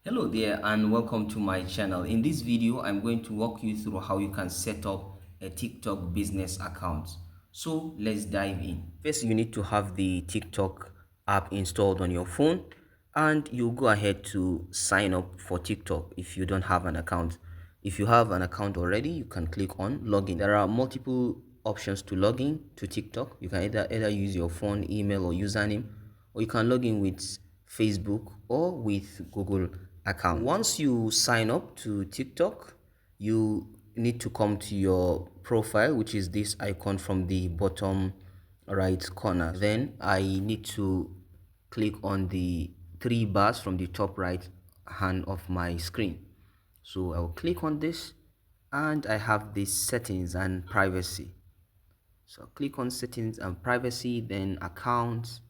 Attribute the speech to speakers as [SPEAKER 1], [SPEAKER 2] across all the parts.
[SPEAKER 1] Hello there and welcome to my channel. In this video, I'm going to walk you through how you can set up a TikTok business account. So let's dive in. First, you need to have the TikTok app installed on your phone and you go ahead to sign up for TikTok if you don't have an account. If you have an account already, you can click on login. There are multiple options to log in to TikTok. You can either use your phone, email or username, or you can log in with Facebook or with Google account. Once you sign up to TikTok, you need to come to your profile, which is this icon from the bottom right corner. Then I need to click on the three bars from the top right hand of my screen. So I'll click on this and I have the settings and privacy. So I'll click on settings and privacy, then accounts.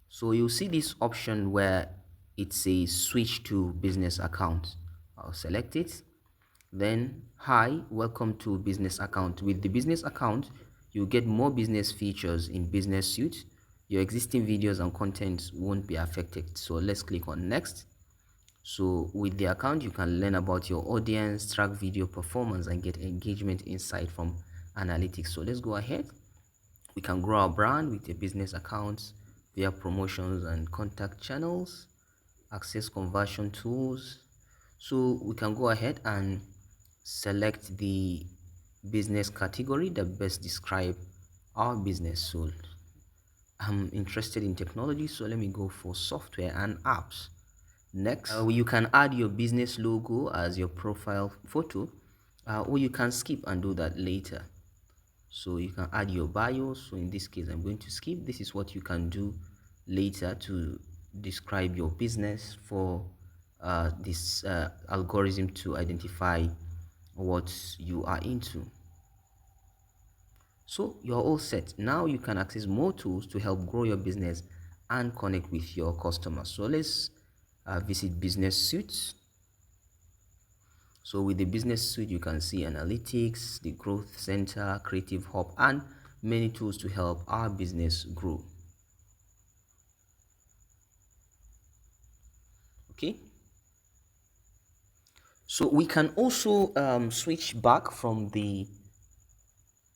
[SPEAKER 1] So you'll see this option where it says switch to business account. I'll select it. Then, hi, welcome to business account. With the business account, you'll get more business features in business suite. Your existing videos and contents won't be affected. So let's click on next. So with the account, you can learn about your audience, track video performance and get engagement insight from analytics. So let's go ahead. We can grow our brand with a business account via promotions and contact channels, access conversion tools. So we can go ahead and select the business category that best describe our business. So I'm interested in technology, so let me go for software and apps. Next, you can add your business logo as your profile photo, or you can skip and do that later. So you can add your bio. So in this case, I'm going to skip. This is what you can do later to describe your business for this algorithm to identify what you are into. So you're all set. Now you can access more tools to help grow your business and connect with your customers. So let's visit business suites. So with the business suite, you can see analytics, the growth center, creative hub, and many tools to help our business grow. Okay. So we can also switch back from the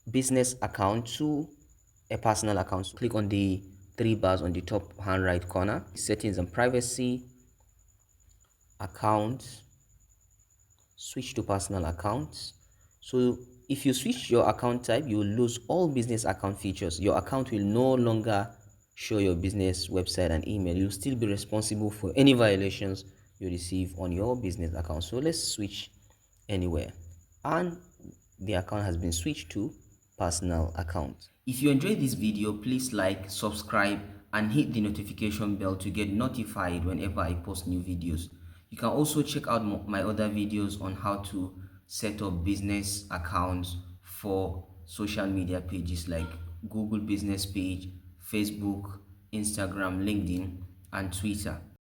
[SPEAKER 1] business account to a personal account. So click on the three bars on the top hand right corner, settings and privacy, account, switch to personal accounts. So if you switch your account type, you will lose all business account features. Your account will no longer show your business website and email. You'll still be responsible for any violations you receive on your business account. So let's switch anywhere, and the account has been switched to personal account. If you enjoyed this video, please like, subscribe and hit the notification bell to get notified whenever I post new videos. You can also check out my other videos on how to set up business accounts for social media pages like Google business page, Facebook, Instagram, LinkedIn and Twitter.